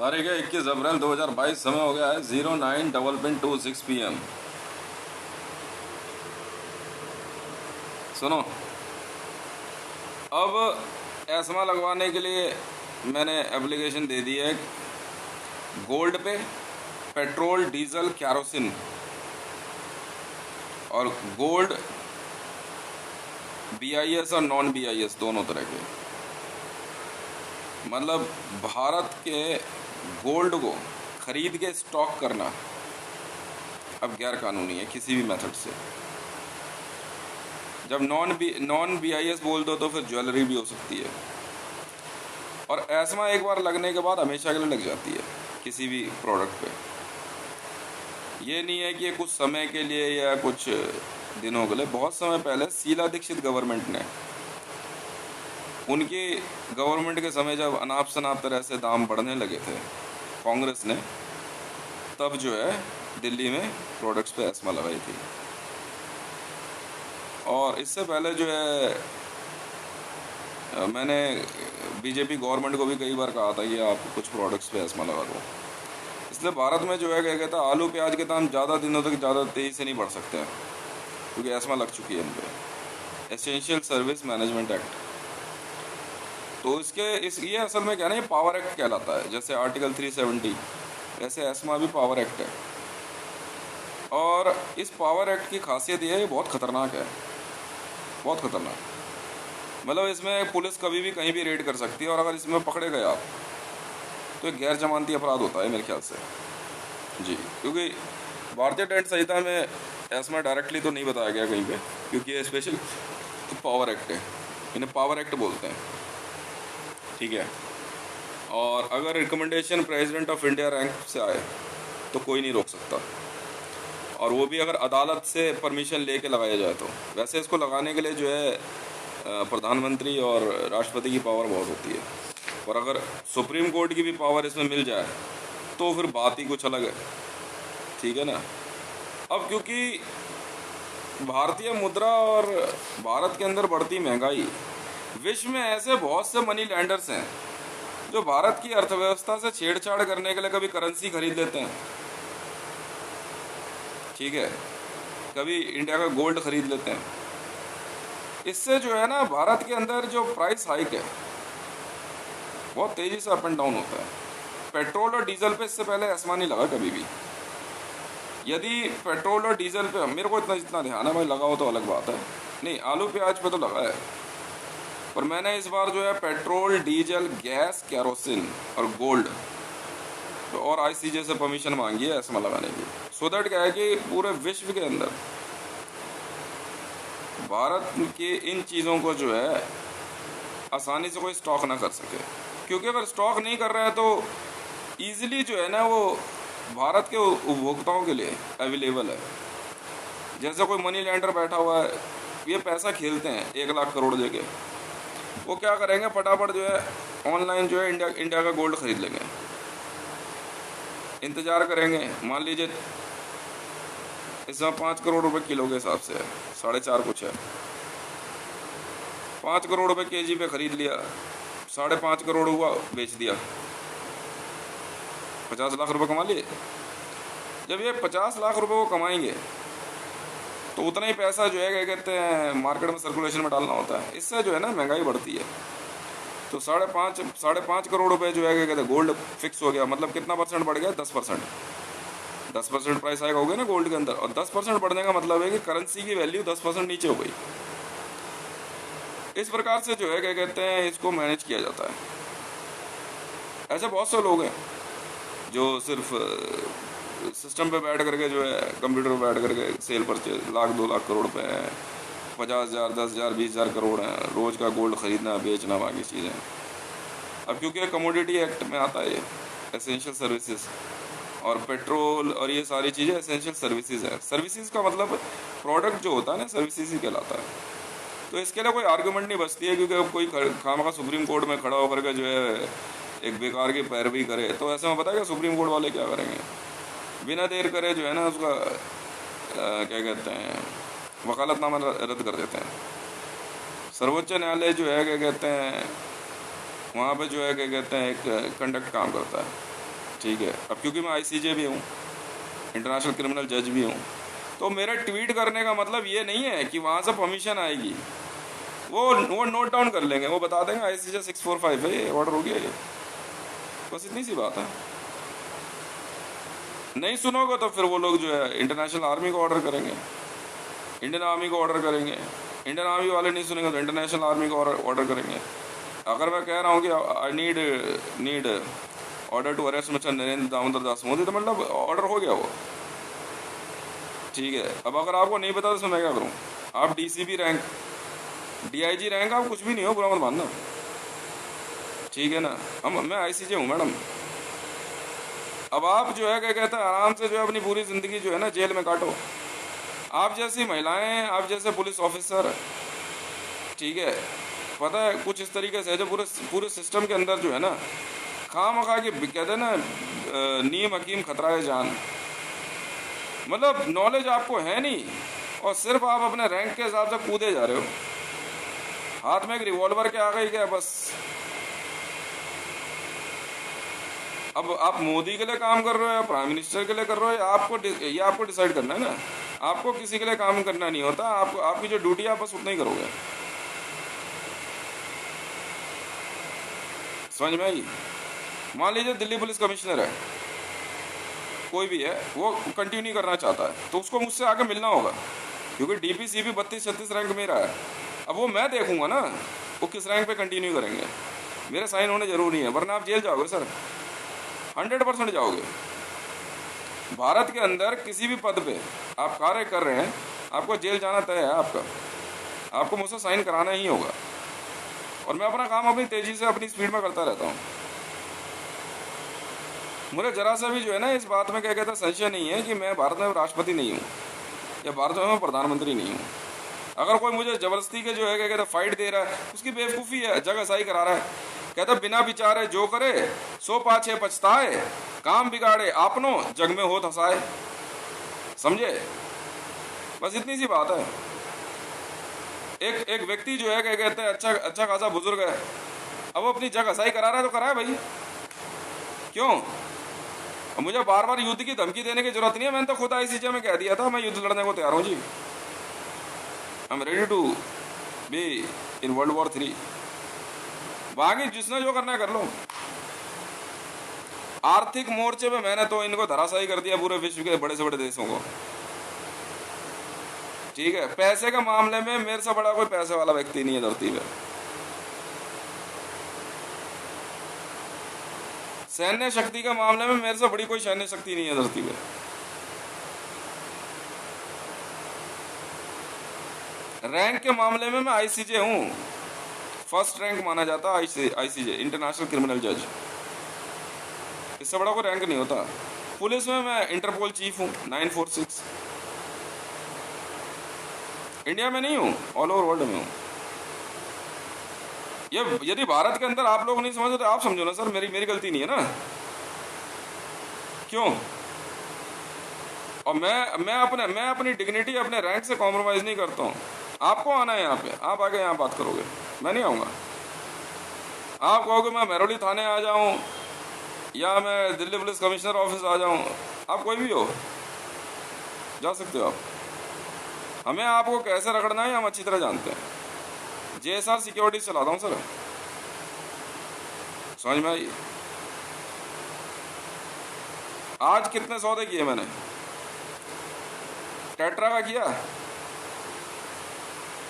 तारीख है 21 अप्रैल 2022। समय हो गया है 09:26 PM। सुनो, अब एस्मा लगवाने के लिए मैंने एप्लीकेशन दे दी है। गोल्ड पे पेट्रोल, डीजल, कैरोसिन और गोल्ड BIS और नॉन BIS दोनों तरह के। मतलब भारत के गोल्ड को खरीद के स्टॉक करना अब गैर कानूनी है किसी भी मेथड से। जब नॉन BIS बोल दो तो फिर ज्वेलरी भी हो सकती है। और एस्मा एक बार लगने के बाद हमेशा के लिए लग जाती है किसी भी प्रोडक्ट पे। ये नहीं है कि ये कुछ समय के लिए या कुछ दिनों के लिए। बहुत समय पहले शीला दीक्षित गवर्नमेंट ने, उनकी गवर्नमेंट के समय जब अनाप शनाप तरह से दाम बढ़ने लगे थे कांग्रेस ने, तब जो है दिल्ली में प्रोडक्ट्स पे एस्मा लगाई थी। और इससे पहले जो है मैंने बीजेपी गवर्नमेंट को भी कई बार कहा था कि आप कुछ प्रोडक्ट्स पे एस्मा लगा दो। इसलिए भारत में जो है क्या कहता है, आलू प्याज के दाम ज़्यादा दिनों तक ज़्यादा तेज़ी से नहीं बढ़ सकते हैं क्योंकि एस्मा लग चुकी है इन पर। Essential service management act. तो ये असल में क्या ना, ये पावर एक्ट कहलाता है। जैसे आर्टिकल 370, वैसे एस्मा भी पावर एक्ट है। और इस पावर एक्ट की खासियत ये है, बहुत ख़तरनाक है, बहुत ख़तरनाक। मतलब इसमें पुलिस कभी भी कहीं भी रेड कर सकती है, और अगर इसमें पकड़े गए आप तो एक गैर जमानती अपराध होता है मेरे ख्याल से जी। क्योंकि भारतीय दंड संहिता में एस्मा डायरेक्टली तो नहीं बताया गया कहीं पे, क्योंकि ये स्पेशल पावर एक्ट है, इन्हें पावर एक्ट बोलते हैं, ठीक है। और अगर recommendation president of India rank से आए तो कोई नहीं रोक सकता, और वो भी अगर अदालत से परमिशन लेके लगाया जाए तो। वैसे इसको लगाने के लिए जो है प्रधानमंत्री और राष्ट्रपति की पावर बहुत होती है, और अगर सुप्रीम कोर्ट की भी पावर इसमें मिल जाए तो फिर बात ही कुछ अलग है, ठीक है ना। अब क्योंकि भारतीय मुद्रा और भारत के अंदर बढ़ती महंगाई, विश्व में ऐसे बहुत से मनी लैंडर्स हैं जो भारत की अर्थव्यवस्था से छेड़छाड़ करने के लिए कभी करेंसी खरीद लेते हैं, ठीक है, कभी इंडिया का गोल्ड खरीद लेते हैं। इससे जो है ना, भारत के अंदर जो प्राइस हाइक है बहुत तेज़ी से अप एंड डाउन होता है। पेट्रोल और डीजल पे इससे पहले एस्मा नहीं लगा कभी भी। यदि पेट्रोल और डीजल पे, मेरे को इतना जितना ध्यान है भाई, लगाओ तो अलग बात है, नहीं आलू प्याज पे तो लगा है। पर मैंने इस बार जो है पेट्रोल, डीजल, गैस, कैरोसिन और गोल्ड और ICJ से परमिशन मांगी है एस्मा लगाने की। सो दैट क्या है कि पूरे विश्व के अंदर भारत के इन चीज़ों को जो है आसानी से कोई स्टॉक ना कर सके, क्योंकि अगर स्टॉक नहीं कर रहा है तो ईजिली जो है ना वो भारत के उपभोक्ताओं के लिए अवेलेबल है। जैसे कोई मनी लैंडर बैठा हुआ है, ये पैसा खेलते हैं 1 लाख करोड़ देके, वो क्या करेंगे, फटाफट जो है ऑनलाइन जो है इंडिया का गोल्ड खरीद लेंगे, इंतज़ार करेंगे। मान लीजिए इसमें 5 करोड़ रुपए किलो के हिसाब से है, 4.5 कुछ है, 5 करोड़ रुपए KG पे खरीद लिया, 5.5 करोड़ हुआ, बेच दिया, 50 लाख रुपए कमा लिए। जब ये 50 लाख रुपए वो कमाएंगे तो उतना ही पैसा जो है क्या कहते हैं मार्केट में सर्कुलेशन में डालना होता है। इससे जो है ना महंगाई बढ़ती है। तो 5.5 करोड़ रुपए जो है क्या कहते हैं गोल्ड फिक्स हो गया। मतलब कितना परसेंट बढ़ गया, 10%। 10% प्राइस हाइक हो गया ना गोल्ड के अंदर, और 10% बढ़ने का मतलब है कि करेंसी की वैल्यू 10% नीचे हो गई। इस प्रकार से जो है क्या कहते हैं इसको मैनेज किया जाता है। ऐसे बहुत से लोग हैं जो सिर्फ सिस्टम पे बैठ करके जो है कंप्यूटर पे बैठ करके सेल परचेज 1 लाख 2 लाख करोड़ रुपए हैं, 50,000 10,000 20,000 करोड़ हैं, रोज़ का गोल्ड खरीदना बेचना बाकी चीज़ें। अब क्योंकि कमोडिटी एक्ट में आता है ये एसेंशियल सर्विसेज, और पेट्रोल और ये सारी चीज़ें एसेंशियल सर्विसेज है। सर्विसेज का मतलब प्रोडक्ट जो होता है ना, सर्विसेज ही कहलाता है। तो इसके लिए कोई आर्गूमेंट नहीं बचती है, क्योंकि अब कोई खामखा सुप्रीम कोर्ट में खड़ा होकर के जो है एक बेकार की पैरवी करे तो ऐसे में पता है कि सुप्रीम कोर्ट वाले क्या करेंगे, बिना देर करे जो है ना उसका क्या कहते हैं वकालतनामा रद्द कर देते हैं। सर्वोच्च न्यायालय जो है क्या कहते हैं वहाँ पे जो है क्या कहते हैं एक कंडक्ट काम करता है, ठीक है। अब क्योंकि मैं ICJ भी हूँ, इंटरनेशनल क्रिमिनल जज भी हूँ, तो मेरे ट्वीट करने का मतलब ये नहीं है कि वहाँ से परमिशन आएगी। वो नोट डाउन कर लेंगे, वो बता देंगे ICJ 645 है, ये ऑर्डर हो गया ये, बस इतनी सी बात है। नहीं सुनोगे तो फिर वो लोग जो है इंटरनेशनल आर्मी को ऑर्डर करेंगे, इंडियन आर्मी को ऑर्डर करेंगे। इंडियन आर्मी वाले नहीं सुनेंगे तो इंटरनेशनल आर्मी को ऑर्डर करेंगे। अगर मैं कह रहा हूँ कि I need order to arrest mister Narendra Damodar Das Modi, तो मतलब ऑर्डर हो गया वो, ठीक है। अब अगर आपको नहीं पता तो इसमें मैं क्या करूँ? आप DCP रैंक, DIG रैंक, आप कुछ भी नहीं हो, बुरा मत मानना, ठीक है ना। मैं ICJ हूँ मैडम। अब आप जो है क्या कहते हैं, आराम से जो है अपनी पूरी ज़िंदगी जो है ना जेल में काटो। आप जैसी महिलाएं, आप जैसे पुलिस ऑफिसर, ठीक है, पता है कुछ इस तरीके से जो पूरे सिस्टम के अंदर जो है ना खामखा के कहते हैं ना नीम हकीम खतरा है जान, मतलब नॉलेज आपको है नहीं और सिर्फ आप अपने रैंक के हिसाब से कूदे जा रहे हो। हाथ में एक रिवॉल्वर के आ गई क्या बस। अब आप मोदी के लिए काम कर रहे हो या प्राइम मिनिस्टर के लिए कर रहे हो, ये आपको डिसाइड करना है ना। आपको किसी के लिए काम करना नहीं होता, आपको आपकी जो ड्यूटी है आप बस उतना ही करोगे, समझ में आई। मान लीजिए दिल्ली पुलिस कमिश्नर है, कोई भी है, वो कंटिन्यू करना चाहता है तो उसको मुझसे आके मिलना होगा, क्योंकि DPCP 32-36 रैंक मेरा है। अब वो मैं देखूंगा ना वो किस रैंक पे कंटिन्यू करेंगे, मेरे साइन होने जरूरी है, वरना आप जेल जाओगे सर, 100% जाओगे। भारत के अंदर किसी भी पद पे आप कार्य कर रहे हैं, आपको जेल जाना तय है आपका, आपको मुझसे साइन कराना ही होगा। और मैं अपना काम अपनी तेजी से अपनी स्पीड में करता रहता हूँ। मुझे जरा सा भी जो है ना इस बात में क्या कहते हैं संशय नहीं है कि मैं भारत में राष्ट्रपति नहीं हूँ या भारत में मैं प्रधानमंत्री नहीं हूँ। अगर कोई मुझे जबरदस्ती के जो है क्या कहते हैं फाइट दे रहा है, उसकी बेवकूफ़ी है, जगह सही करा रहा है। कहते बिना विचारे जो करे सो पाछे पछताए, काम बिगाड़े आपनो जग में होत हंसाए, समझे, बस इतनी सी बात है। एक व्यक्ति जो है क्या कहते हैं अच्छा खासा बुजुर्ग है, अब वो अपनी जगह सही करा रहा है तो कराए भाई, क्यों? मुझे बार बार युद्ध की धमकी देने की जरूरत नहीं है, मैंने तो खुद ICJ में कह दिया था मैं युद्ध लड़ने को तैयार हूँ जी, I am ready to be in World War 3। बाकी जिसने जो करना है कर लो। आर्थिक मोर्चे पे मैंने तो इनको धराशायी कर दिया पूरे विश्व के बड़े से बड़े देशों को, ठीक है। पैसे के मामले में मेरे से बड़ा कोई पैसे वाला व्यक्ति नहीं है धरती पे। सैन्य शक्ति के मामले में मेरे से बड़ी कोई सैन्य शक्ति नहीं है धरती पे। रैंक के मामले में मैं ICJ हूँ, फर्स्ट रैंक माना जाता है ICJ, इंटरनेशनल क्रिमिनल जज, इससे बड़ा कोई रैंक नहीं होता। पुलिस में मैं इंटरपोल चीफ हूँ 946, इंडिया में नहीं हूँ, ऑल ओवर वर्ल्ड में हूँ। ये यदि भारत के अंदर आप लोग नहीं समझते तो आप समझो ना सर, मेरी गलती नहीं है ना, क्यों? और मैं अपनी डिग्निटी अपने रैंक से कॉम्प्रोमाइज़ नहीं करता हूँ। आपको आना है यहाँ पे, आप आके यहाँ बात करोगे, मैं नहीं आऊँगा। आप कहोगे मैं महरौली थाने आ जाऊँ या मैं दिल्ली पुलिस कमिश्नर ऑफिस आ जाऊँ, आप कोई भी हो जा सकते हो आप। हमें आपको कैसे रगड़ना है हम अच्छी तरह जानते हैं। JSR सिक्योरिटी चलाता हूँ सर, समझ में आई। आज कितने सौदे किए मैंने, टेट्रा का किया,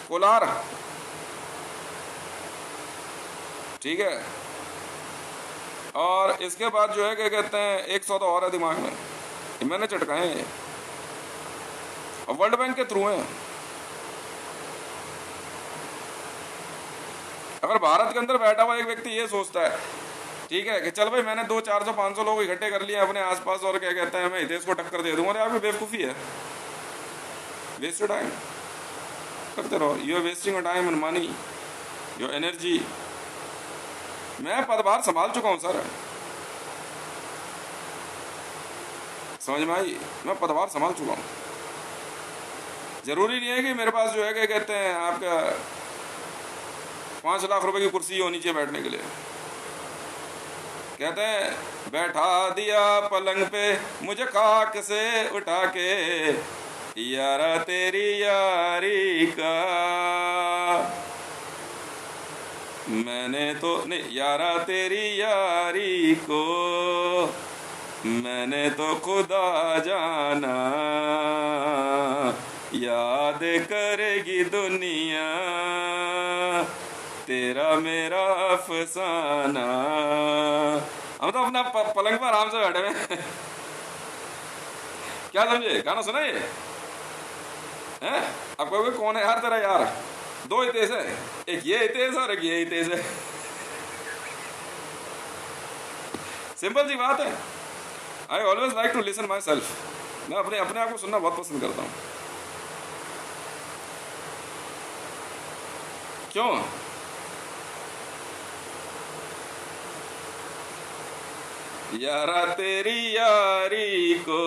कोलार, ठीक है, और इसके बाद जो है क्या कहते हैं एक सौदा और है दिमाग में, मैंने चटकाए हैं और वर्ल्ड बैंक के थ्रू हैं। अगर भारत के अंदर बैठा हुआ एक व्यक्ति ये सोचता है, ठीक है, कि चल भाई मैंने 200, 400, 500 लोग इकट्ठे कर लिए अपने आसपास और क्या कहते हैं मैं हितेश को टक्कर दे दूंगा, अरे आपकी बेवकूफ़ी है, वेस्ट टाइम करते रहो, you are wasting your time and money, your energy. मैं पदभार संभाल चुका हूँ सर, समझ में आई, मैं पदभार संभाल चुका हूँ। जरूरी नहीं है कि मेरे पास जो है क्या कहते हैं आपका 5 लाख रुपए की कुर्सी होनी चाहिए बैठने के लिए। कहते हैं बैठा दिया पलंग पे मुझे खाक से उठा के, यारा तेरी यारी का मैंने तो नहीं, यारा तेरी यारी को मैंने तो खुदा जाना, याद करेगी दुनिया तेरा मेरा अफसाना। हम तो अपना पलंग पर आराम से बैठे हुए क्या समझे? गाना सुना ये हैं? अब कहोगे कौन है यार तेरा यार? दो हितेश है, एक ये हितेश और एक ये हितेश है। सिंपल सी बात है। I always like to listen myself. मैं अपने अपने आप को सुनना बहुत पसंद करता हूं। क्यों? यारा तेरी यारी को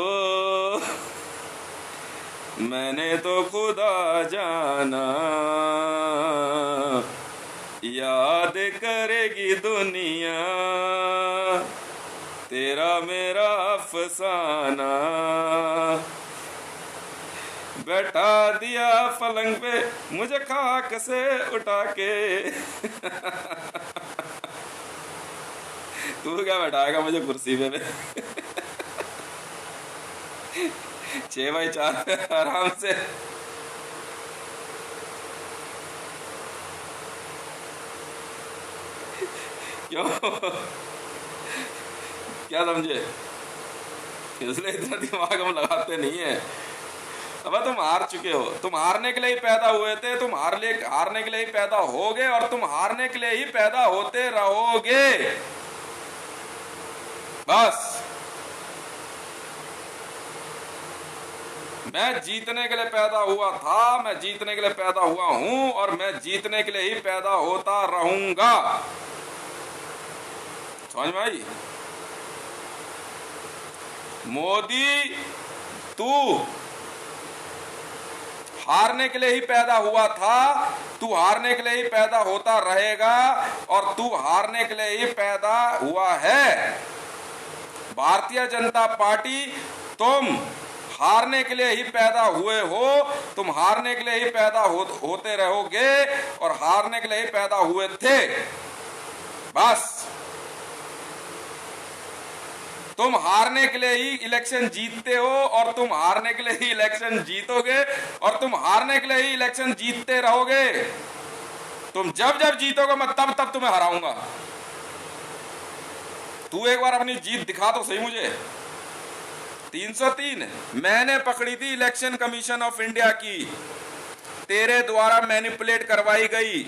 मैंने तो खुदा जाना, याद करेगी दुनिया तेरा मेरा अफसाना। बैठा दिया पलंग पे मुझे खाक से उठा के तू क्या बैठाएगा मुझे कुर्सी पे 6x4 पे आराम से। क्यों? क्या समझे? इसलिए इतना दिमाग हम लगाते नहीं है। अब तुम हार चुके हो, तुम हारने के लिए ही पैदा हुए थे, तुम हारने के लिए ही पैदा होगे और तुम हारने के लिए ही पैदा होते रहोगे। बस मैं जीतने के लिए पैदा हुआ था, मैं जीतने के लिए पैदा हुआ हूं और मैं जीतने के लिए ही पैदा होता रहूंगा। समझ में आई? मोदी तू हारने के लिए ही पैदा हुआ था, तू हारने के लिए ही पैदा होता रहेगा और तू हारने के लिए ही पैदा हुआ है। भारतीय जनता पार्टी, तुम हारने के लिए ही पैदा हुए हो, तुम हारने के लिए ही पैदा होते रहोगे और हारने के लिए ही पैदा हुए थे। बस तुम हारने के लिए ही इलेक्शन जीतते हो और तुम हारने के लिए ही इलेक्शन जीतोगे और तुम हारने के लिए ही इलेक्शन जीतते रहोगे। तुम जब जब जीतोगे मैं तब तब तुम्हें हराऊंगा। तू एक बार अपनी जीत दिखा तो सही मुझे। 303 मैंने पकड़ी थी इलेक्शन कमीशन ऑफ इंडिया की, तेरे द्वारा मैनिपुलेट करवाई गई।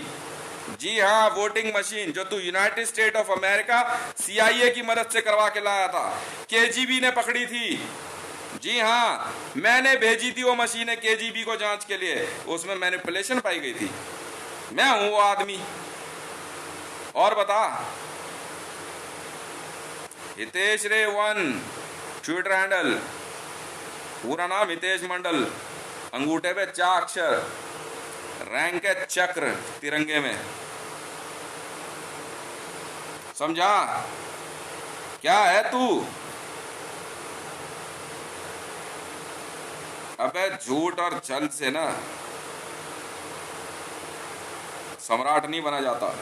जी हाँ, वोटिंग मशीन जो तू United state of America CIA की मदद से करवा के लाया था। KGB ने पकड़ी थी। जी हाँ, मैंने भेजी थी वो मशीनें KGB को जांच के लिए, उसमें मैनिपुलेशन पाई गई थी। मैं हूं वो आदमी। और बता, हितेश रे 1 ट्विटर हैंडल, पूरा नाम हितेश मंडल, अंगूठे पे 4 अक्षर, रैंक है चक्र तिरंगे में। समझा क्या है तू? अबे झूठ और छल से ना सम्राट नहीं बना जाता।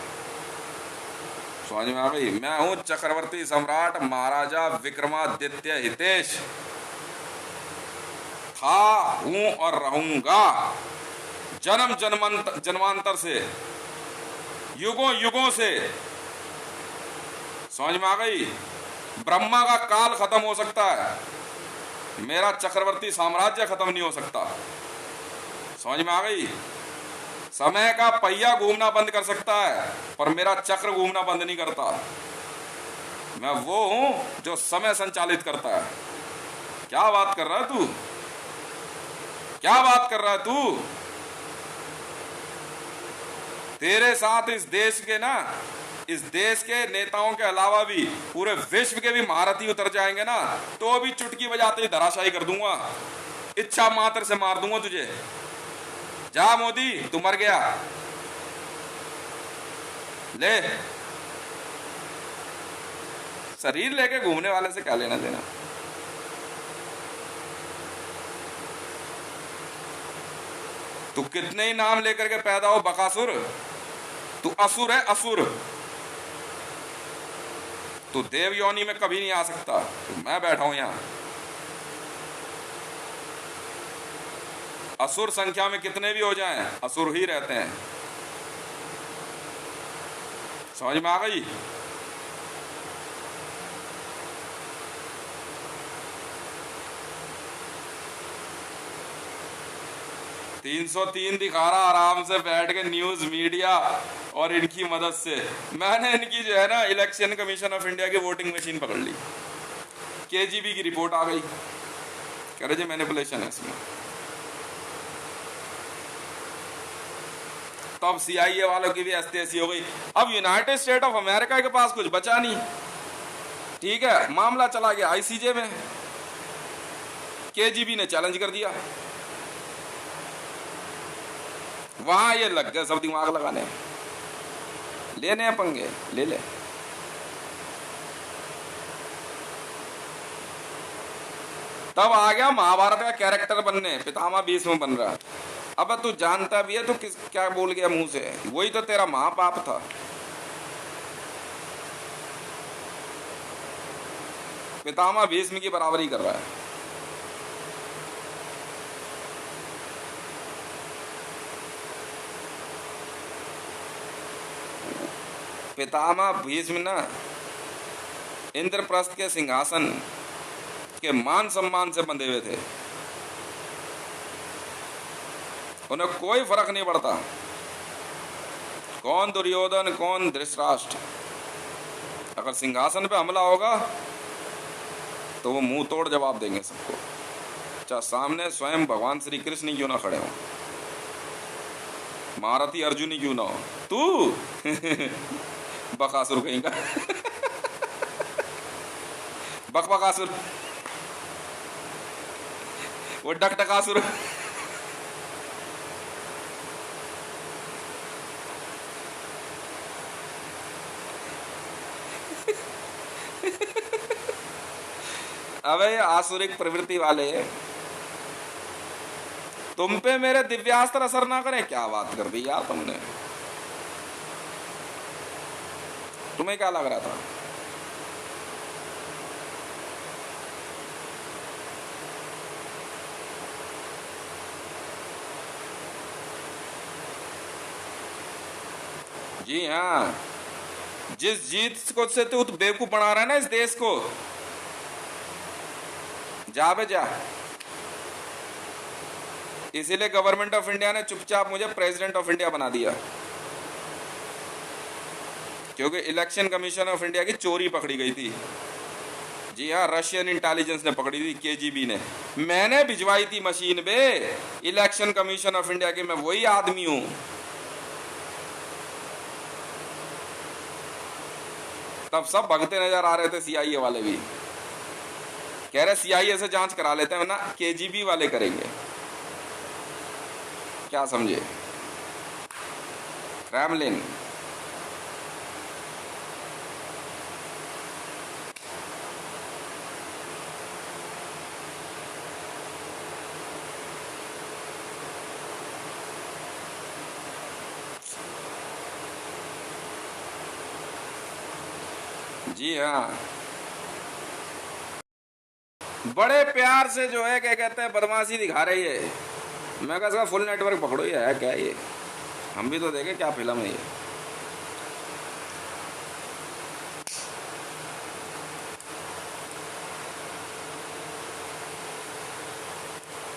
समझ में आ गई? मैं हूं चक्रवर्ती सम्राट महाराजा विक्रमादित्य हितेश, था, हूं और रहूंगा जन्म जन्मांतर से, युगों युगों से। समझ में आ गई? ब्रह्मा का काल खत्म हो सकता है, मेरा चक्रवर्ती साम्राज्य खत्म नहीं हो सकता। समझ में आ गई? समय का पहिया घूमना बंद कर सकता है पर मेरा चक्र घूमना बंद नहीं करता। मैं वो हूं जो समय संचालित करता है। क्या बात कर रहा है तू? क्या बात कर रहा है तू? तेरे साथ इस देश के नेताओं के अलावा भी पूरे विश्व के भी महारथी उतर जाएंगे ना, तो भी चुटकी बजाते ही धराशायी कर दूंगा, इच्छा मात्र से मार दूंगा तुझे। जा मोदी, तू मर गया। ले शरीर लेके घूमने वाले से क्या लेना देना। तू कितने ही नाम लेकर के पैदा हो बकासुर, तू असुर है असुर। तू देव योनि में कभी नहीं आ सकता। तो मैं बैठा हूं यहां। असुर संख्या में कितने भी हो जाएं, असुर ही रहते हैं। समझ में आ गई? 303 दिखा रहा आराम से बैठ के न्यूज मीडिया और इनकी मदद से। मैंने इनकी जो है ना इलेक्शन कमीशन ऑफ इंडिया की वोटिंग मशीन पकड़ ली। केजीबी की रिपोर्ट आ गई, कह रहे जी मैनिपुलेशन है इसमें। तब सीआईए वालों की भी हस्ती ऐसी हो गई। अब यूनाइटेड स्टेट ऑफ अमेरिका के पास कुछ बचा नहीं, ठीक है, मामला चला गया आईसीजे में। केजीबी ने चैलेंज कर दिया, वहां ये लग गए सब दिमाग लगाने, लेने हैं पंगे, ले ले। तब आ गया महाभारत का कैरेक्टर बनने, पितामह भीष्म बन रहा। अब तू जानता भी है, तू किस क्या बोल गया मुंह से, वही तो तेरा महापाप था। पितामह भीष्म की बराबरी कर रहा है। पितामह भीष्म ना इंद्रप्रस्थ के सिंहासन के मान सम्मान से बंधे हुए थे। उन्हें कोई फर्क नहीं पड़ता कौन दुर्योधन कौन धृतराष्ट्र। अगर सिंहासन पे हमला होगा तो वो मुंह तोड़ जवाब देंगे सबको, चाहे सामने स्वयं भगवान श्री कृष्ण ही क्यों ना खड़े हो, महारथी अर्जुन ही क्यों ना हो। तू बकासुर कहीं का बकबकासुर, वो डकटकासुर। अबे आसुरिक प्रवृत्ति वाले, तुम पे मेरे दिव्यास्त्र असर ना करें, क्या बात कर दी यार तुमने। तुम्हें क्या लग रहा था? जी हाँ, जिस जीत को से तू बेवकूफ बना रहा है ना इस देश को, जा बे जा। इसीलिए गवर्नमेंट ऑफ इंडिया ने चुपचाप मुझे प्रेसिडेंट ऑफ इंडिया बना दिया, क्योंकि इलेक्शन कमीशन ऑफ इंडिया की चोरी पकड़ी गई थी। जी हाँ, रशियन इंटेलिजेंस ने पकड़ी थी, केजीबी ने। मैंने भिजवाई थी मशीन बे, इलेक्शन कमीशन ऑफ इंडिया के मैं वही आदमी हूं। तब सब भगते नजर आ रहे थे, सीआईए वाले भी कह रहे सीआईए से जांच करा लेते हैं ना, केजीबी वाले करेंगे। क्या समझे? क्रेमलिन। जी हाँ, बड़े प्यार से जो है क्या कहते हैं बदमाशी दिखा रही है। मैं कहा इसका फुल नेटवर्क पकड़ो, ये है क्या, ये हम भी तो देखें क्या फिल्म है ये।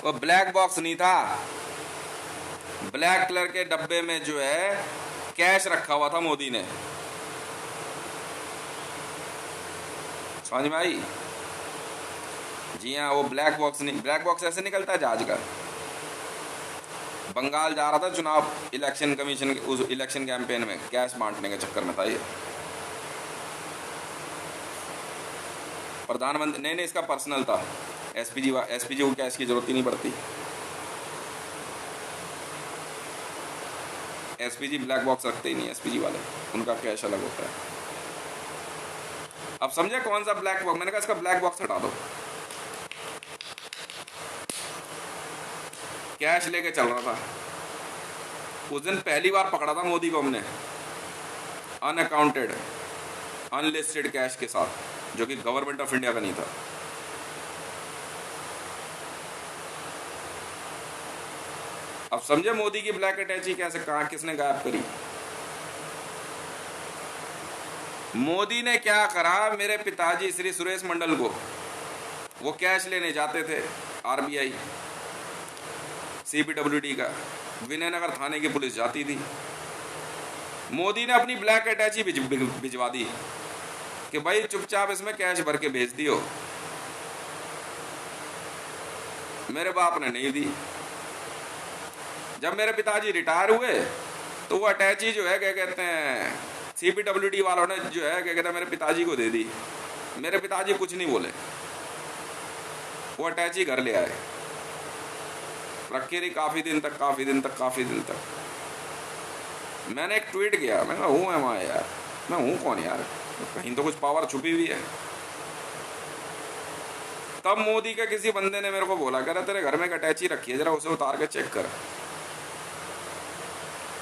वो ब्लैक बॉक्स नहीं था, ब्लैक कलर के डब्बे में जो है कैश रखा हुआ था मोदी ने। समझ में आई? जी हाँ, वो ब्लैक बॉक्स नहीं, ब्लैक बॉक्स ऐसे निकलता है जहाज का। बंगाल जा रहा था चुनाव इलेक्शन कमीशन के उस इलेक्शन कैंपेन में, कैश बांटने के चक्कर में था ये। प्रधानमंत्री नहीं, इसका पर्सनल था। एसपीजी को कैश की जरूरत ही नहीं पड़ती। एसपीजी ब्लैक बॉक्स रखते ही नहीं, एसपीजी वाले, उनका कैश अलग होता है। अब समझे कौन सा ब्लैक बॉक्स? मैंने कहा इसका ब्लैक बॉक्स हटा दो। कैश लेके चल रहा था, उस दिन पहली बार पकड़ा था मोदी को हमने, अनअकाउंटेड अनलिस्टेड कैश के साथ, जो कि गवर्नमेंट ऑफ इंडिया का नहीं था। अब समझे मोदी की ब्लैक अटैची कैसे, कहां किसने गायब करी? मोदी ने क्या करा, मेरे पिताजी श्री सुरेश मंडल को, वो कैश लेने जाते थे आरबीआई सीपीडब्ल्यूडी का, विनयनगर थाने की पुलिस जाती थी, मोदी ने अपनी ब्लैक अटैची भिजवा दी कि भाई चुपचाप इसमें कैश भर के भेज दियो। मेरे बाप ने नहीं दी। जब मेरे पिताजी रिटायर हुए तो वो अटैची जो है क्या कहते हैं, सीपीडब्ल्यूडी वालों ने जो है क्या कहते हैं मेरे पिताजी को दे दी। मेरे पिताजी कुछ नहीं बोले, वो अटैची घर ले आए, रखी रही काफी दिन तक। मैंने एक ट्वीट किया, मैं कहा हूँ मैं यार, मैं हूँ कौन यार, कहीं तो कुछ पावर छुपी हुई है। तब मोदी के किसी बंदे ने मेरे को बोला, कह रहा तेरे घर में एक अटैची रखी है, जरा उसे उतार के चेक कर।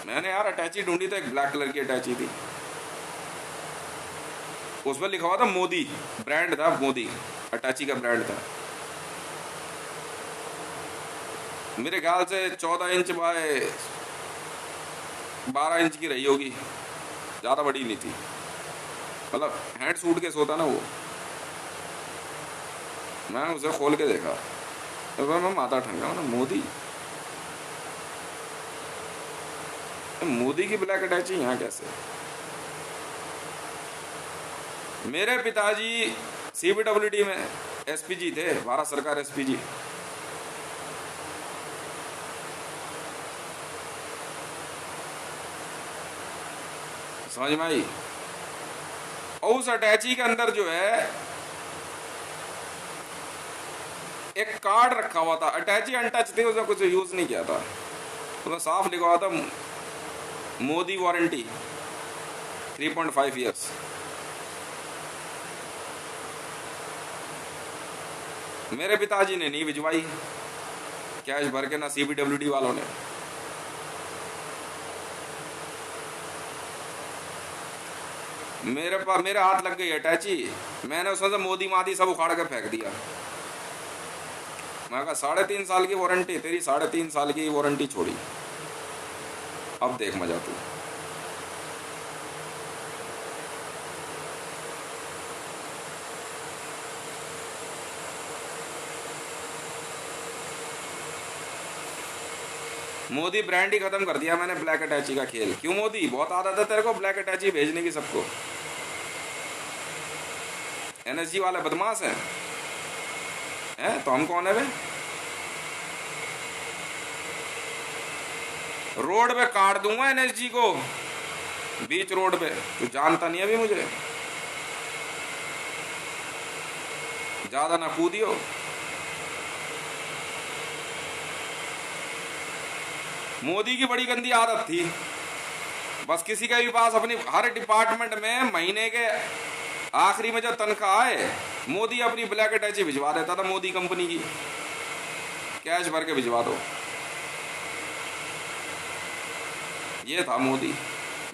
मैंने यार अटैची ढूंढी तो एक ब्लैक कलर की अटैची थी, उस पर लिखा हुआ था मोदी, ब्रांड था मोदी, अटैची का ब्रांड था। मेरे ख्याल से 14 इंच बाय 12 इंच की रही होगी, ज़्यादा बड़ी नहीं थी, मतलब हैंड सूट के सोता ना वो। मैं उसे खोल के देखा तो मैं माथा ठंगा ना, मोदी की ब्लैक अटैची यहाँ कैसे? मेरे पिताजी सीपीडब्ल्यूडी में एसपीजी थे, भारत सरकार एसपीजी। समझ में आई? और उस अटैची के अंदर जो है एक कार्ड रखा हुआ था, अटैची अनटच थी, उसमें कुछ यूज नहीं किया था, उसमें साफ लिखा हुआ था मोदी वारंटी 3.5 ईयर्स। मेरे पिताजी ने नहीं भिजवाई कैश भर के, ना सीपीडब्ल्यूडी वालों ने। मेरे हाथ लग गई अटैची, मैंने उसमें से मोदी मादी सब उखाड़ के फेंक दिया। मैं कहा 3.5 साल की वारंटी, तेरी 3.5 साल की वारंटी छोड़ी, अब देख मजा तू। मोदी ब्रांड ही खत्म कर दिया मैंने, ब्लैक अटैची का खेल। क्यों मोदी, बहुत आदत है तेरे को ब्लैक अटैची भेजने की सबको। एनएसजी वाले बदमाश हैं, तो हम कौन है वे? रोड पे काट दूंगा एनएसजी को, बीच रोड पे। तू जानता नहीं अभी मुझे, ज्यादा ना कूदियो। मोदी की बड़ी गंदी आदत थी, बस किसी के भी पास अपनी हर डिपार्टमेंट में महीने के आखिरी में जब तनख्वाह आए, मोदी अपनी ब्लैक अटैची भिजवा देता था, मोदी कंपनी की कैश भर के भिजवा दो। ये था मोदी।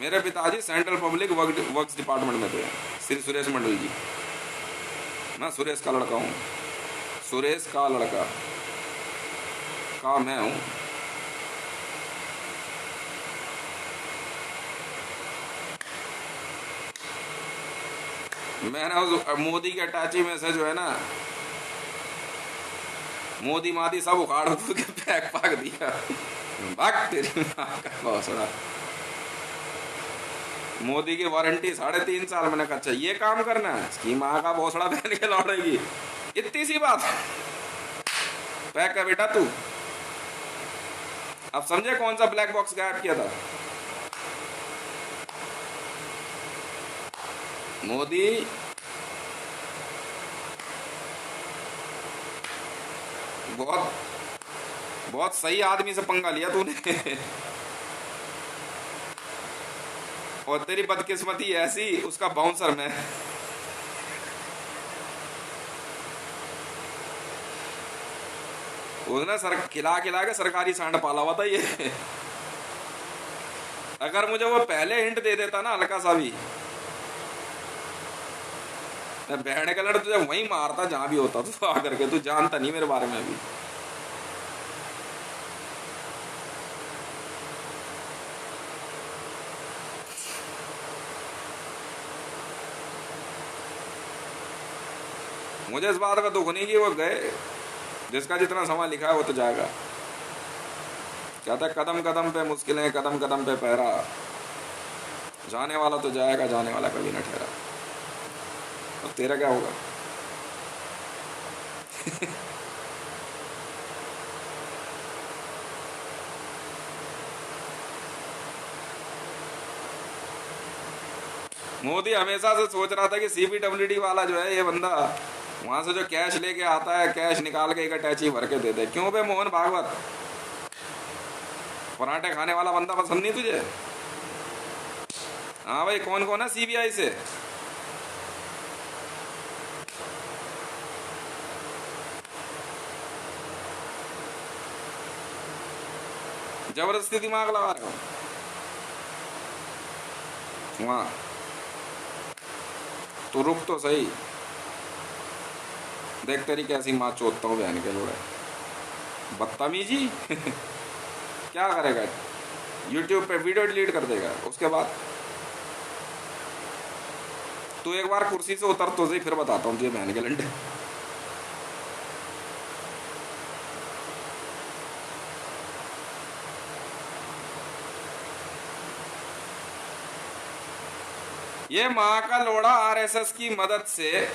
मेरे पिताजी सेंट्रल पब्लिक वर्क्स डिपार्टमेंट में थे, श्री सुरेश मंडल जी। मैं सुरेश का लड़का हूँ, सुरेश का लड़का का मैं हूँ। मैंने उस मोदी के अटैची में से जो है ना, मोदी मादी सब उखाड़ के फेंक फाक दिया। भाग तेरी माँ का भौसड़ा। मोदी की वारंटी 3.5 साल। मैंने कहा अच्छा ये काम करना है, इसकी माँ का भौसड़ा पहन के लौटेगी, इतनी सी बात। पैक कर बेटा तू। अब समझे कौन सा ब्लैक बॉक्स गायब किया था? मोदी बहुत बहुत सही आदमी से पंगा लिया तूने। और तेरी बदकिस्मती ऐसी, उसका बाउंसर में। उसने सर खिला खिला के सरकारी सांड पाला हुआ था ये। अगर मुझे वो पहले हिंट दे देता ना हल्का सा भी, मैं बहन का लड़ तुझे वहीं मारता जहां भी होता तो आकर के। तू जानता नहीं मेरे बारे में अभी। मुझे इस बात का दुख नहीं कि वो गए, जिसका जितना समय लिखा है वो तो जाएगा। कहता है कदम कदम पे मुश्किलें, कदम कदम पे पहरा, जाने वाला तो जाएगा, जाने वाला कभी न ठहरा। अब तेरा क्या होगा? मोदी हमेशा से सोच रहा था कि सीपीडब्ल्यूडी वाला जो है ये बंदा वहां से जो कैश लेके आता है, कैश निकाल के एक अटैची भर के दे दे। क्यों बे मोहन भागवत, पराठे खाने वाला बंदा पसंद नहीं तुझे? हाँ भाई, कौन कौन है सीबीआई से? जबरदस्ती दिमाग लगा रहे हो वहां। तो रुक तो सही, देख तेरी कैसी माँ चोदता हूँ बहन के जोड़े। बदतमीजी। क्या करेगा? यूट्यूब पे वीडियो डिलीट कर देगा उसके बाद। तू एक बार कुर्सी से उतर तो सही, फिर बताता हूँ तुझे बहन के लंडे। ये माँ का लोड़ा आरएसएस की मदद से,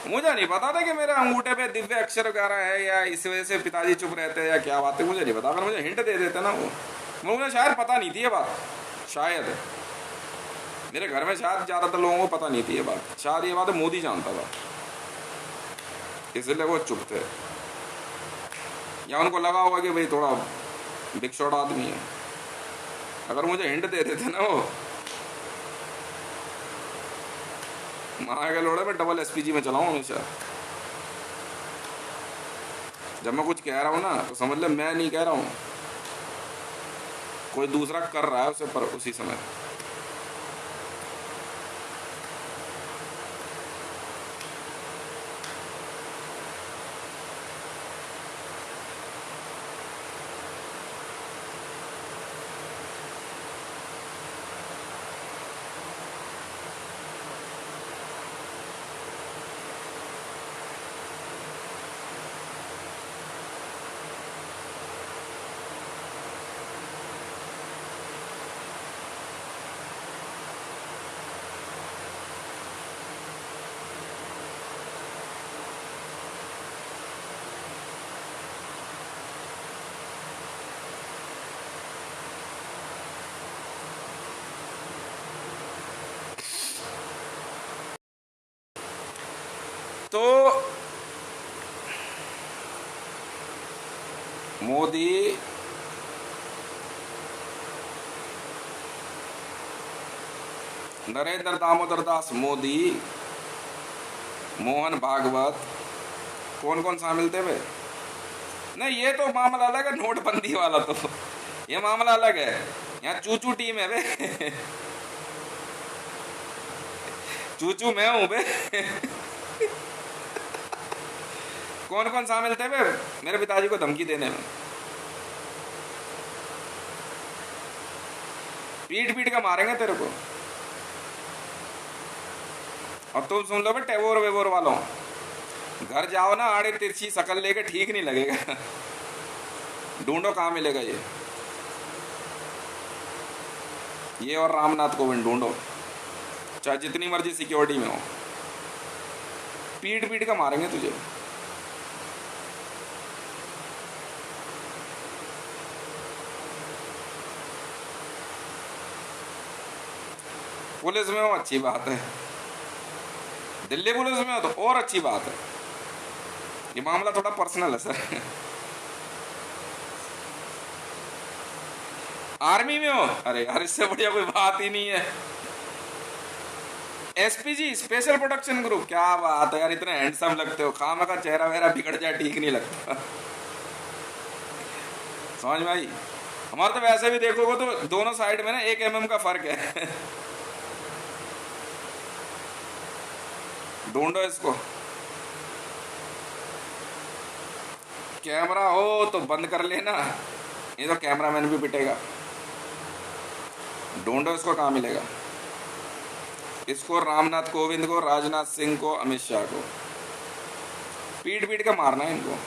मुझे नहीं पता था कि मेरे अंगूठे पे दिव्य अक्षर वगैरह है या इस वजह से पिताजी चुप रहते हैं या क्या बात है, मुझे नहीं पता। अगर मुझे हिंट दे देते ना वो, मुझे शायद पता नहीं थी ये बात। शायद मेरे घर में शायद ज्यादातर लोगों को पता नहीं थी ये बात। शायद ये बात मोदी जानता था, इसलिए वो चुप थे। या उनको लगा होगा कि भाई थोड़ा बिग शॉट आदमी है। अगर मुझे हिंट दे देते ना वो, माँ के लोड़े में डबल एसपीजी में चलाऊं हमेशा। जब मैं कुछ कह रहा हूं ना तो समझ ले मैं नहीं कह रहा हूं, कोई दूसरा कर रहा है उसे पर उसी समय। तो मोदी नरेंद्र दामोदर दास मोदी, मोहन भागवत, कौन कौन शामिल थे वे? नहीं ये तो मामला अलग है, नोटबंदी वाला तो ये मामला अलग है। यहाँ चूचू टीम है बे। चूचू मैं हूं बे। कौन कौन शामिल थे बे मेरे पिताजी को धमकी देने में? पीट पीट के मारेंगे तेरे को। और तुम सुन लो बे टेबोर वेबोर वालों, घर जाओ ना आड़े तिरछी शकल लेके, ठीक नहीं लगेगा। ढूंढो कहाँ मिलेगा ये और रामनाथ कोविंद ढूंढो, चाहे जितनी मर्जी सिक्योरिटी में हो, पीट पीट के मारेंगे तुझे। पुलिस में हो अच्छी बात है, दिल्ली पुलिस में हो तो और अच्छी बात है। ये मामला थोड़ा पर्सनल है सर। आर्मी में हो, अरे यार इससे बढ़िया कोई बात ही नहीं है। एसपीजी स्पेशल प्रोडक्शन ग्रुप, क्या बात है यार, इतने हैंडसम लगते हो। खामा का चेहरा वेरा बिगड़ जाए ठीक नहीं लगता। समझ में आई? हमारे तो वैसे भी देखोगे तो दोनों साइड में ना 1 mm का फर्क है। ढूंढो इसको। कैमरा हो तो बंद कर लेना, ये तो कैमरामैन भी पिटेगा। ढूंढो इसको, कहाँ मिलेगा इसको? रामनाथ कोविंद को, राजनाथ सिंह को, अमित शाह को पीट पीट के मारना है इनको।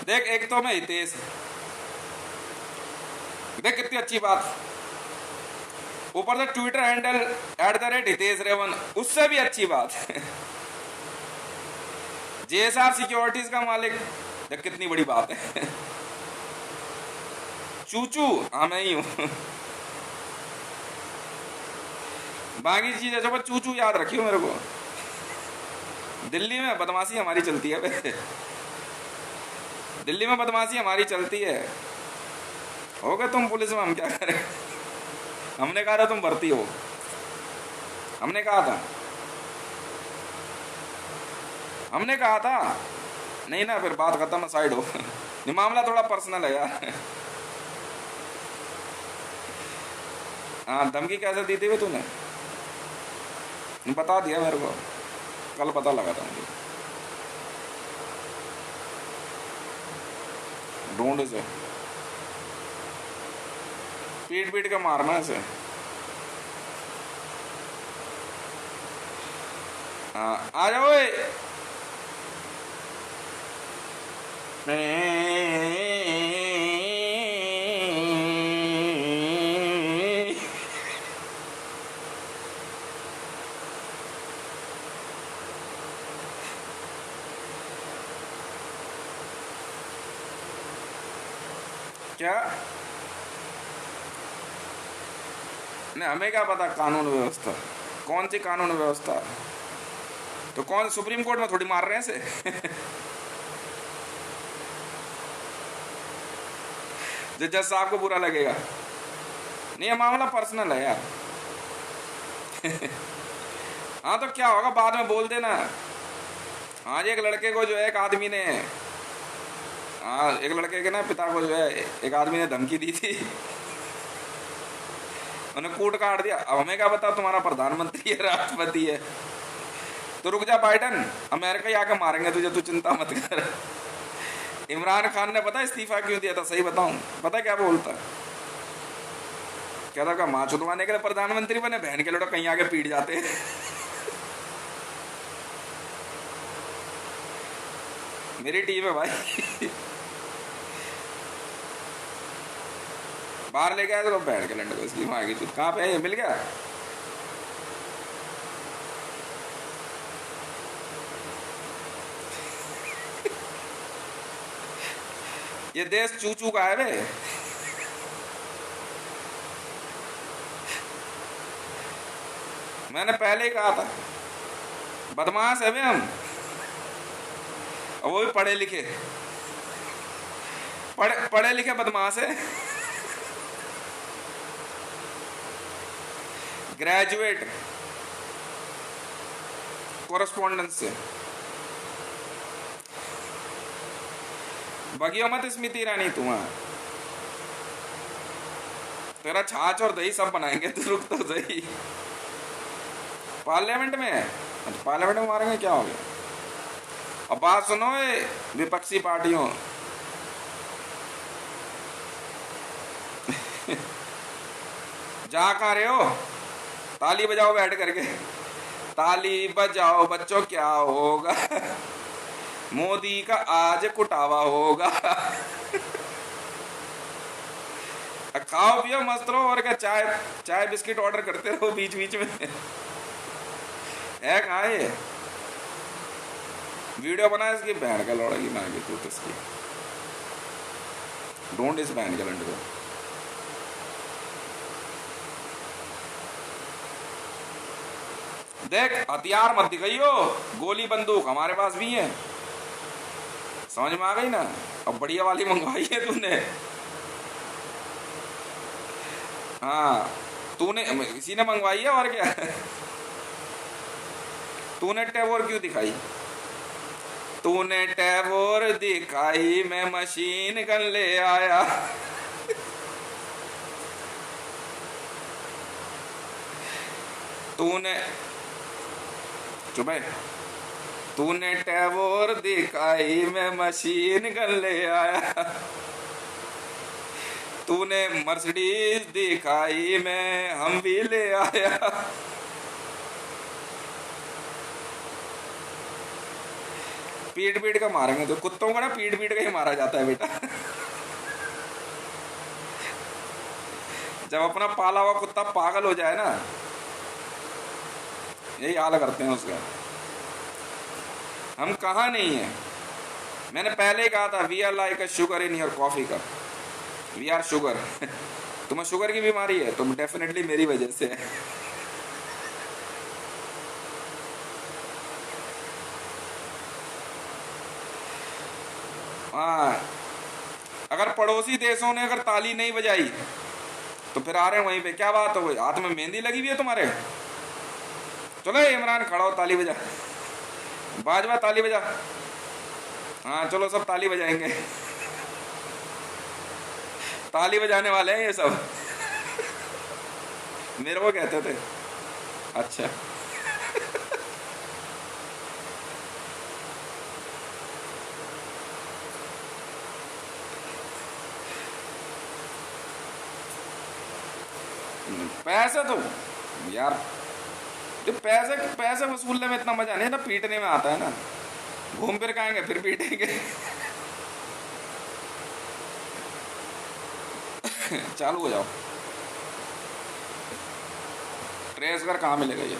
देख, एक तो मैं हितेश, देख कितनी अच्छी बात, ऊपर से ट्विटर हैंडल @हितेश रेवन, उससे भी अच्छी बात। JSR सिक्योरिटीज का मालिक, देख कितनी बड़ी बात है। चूचू, हाँ मैं ही हूं। बाकी चीज है, पर चूचू याद रखियो मेरे को। दिल्ली में बदमाशी हमारी चलती है बे। दिल्ली में बदमाशी हमारी चलती है। हो गए तुम पुलिस में, हम क्या करें? हमने कहा था तुम भर्ती हो, हमने कहा था, हमने कहा था नहीं ना, फिर बात खत्म, साइड हो। ये मामला थोड़ा पर्सनल है यार। हाँ, धमकी कैसे दी थी वे तूने? बता दिया मेरे को, कल पता लगा था मुझे। ढूंढ इसे, पीट पीट के मारना इसे। हाँ, आ जाओ। क्या? नहीं, हमें क्या पता कानून व्यवस्था, कौन सी कानून व्यवस्था? तो कौन सुप्रीम कोर्ट में थोड़ी मार रहे हैं इसे। जो जज साहब को बुरा लगेगा। नहीं, ये मामला पर्सनल है यार। हाँ, तो क्या होगा बाद में बोल देना। हाँ, एक लड़के को जो है एक आदमी ने, हाँ एक लड़के के ना पिता को जो है एक आदमी ने धमकी दी थी, उन्हें कूट काट दिया। अब हमें क्या पता तुम्हारा प्रधानमंत्री है, राष्ट्रपति है। तो रुक जा बाइडन, अमेरिका ही आके मारेंगे तुझे, तू चिंता मत कर। इमरान खान ने पता इस्तीफा क्यों दिया था? सही बताऊं, पता क्या बोलता? क्या था, माँ छुटवाने के लिए प्रधानमंत्री बने, बहन के लोटा कहीं आगे पीट जाते। मेरी टीम है भाई। बाहर ले गया तो बैठ के लंड को इसकी माँ की, कहाँ पे है ये? मिल गया? ये देश चूचू का है बे। मैंने पहले ही कहा था, बदमाश है बे हम, और वो भी पढ़े लिखे, पढ़े लिखे बदमाश है। ग्रेजुएट कोरस्पोंडेंस से। बगियो मत स्मृति ईरानी, तुम्हारा तेरा छाछ और दही सब बनाएंगे, तो रुक तो सही। पार्लियामेंट में, अच्छा पार्लियामेंट में मारेंगे, क्या हो गया? अब बात सुनो विपक्षी पार्टियों। जा कहाँ रहे हो? ताली बजाओ बैठ करके, ताली बजाओ बच्चों, क्या होगा? मोदी का आज कुटावा होगा। खाओ पियो मस्त रहो, और क्या, चाय बिस्किट ऑर्डर करते रहो बीच बीच में। है कहाँ ये? वीडियो बना इसकी बहन का लौड़ेगी ना की तू, इसकी ढूंढ इस बहन के लंड को। देख, हथियार मत दिखाइयो, गोली बंदूक हमारे पास भी है, समझ में आ गई ना? अब बढ़िया वाली मंगवाई है तूने। हाँ, तूने, किसी ने मंगवाई है और क्या। तूने टैबोर क्यों दिखाई? तूने टैबोर दिखाई, मैं मशीन गन ले आया। तूने, चुप है। तूने टैबोर दिखाई, मैं मशीन गन ले आया। तूने मर्सिडीज दिखाई, मैं हम भी ले आया। पीट पीट का मारेंगे तो, कुत्तों को ना पीट पीट का ही मारा जाता है बेटा। जब अपना पाला हुआ कुत्ता पागल हो जाए ना, यही हाल करते हैं उसका। हम कहा नहीं है, मैंने पहले ही कहा था, we are like a sugar in your coffee cup, we are sugar. तुम्हें शुगर की बीमारी है, तुम डेफिनेटली मेरी वजह से है। हाँ, अगर पड़ोसी देशों ने अगर ताली नहीं बजाई तो फिर आ रहे हैं वहीं पे, क्या बात हो गई, हाथ में मेहंदी लगी हुई है तुम्हारे? चलो इमरान, खड़ा हो, ताली बजा, बाजवा ताली बजा। हाँ चलो, सब ताली बजाएंगे। ताली बजाने वाले हैं ये सब। मेरे को कहते थे। अच्छा। पैसे तो यार, जो पैसे पैसे वसूलने में इतना मजा नहीं ना, पीटने में आता है ना। घूम फिर खाएंगे फिर पीटेंगे। चालू हो जाओ। ट्रेस कर, कहाँ मिलेगा ये?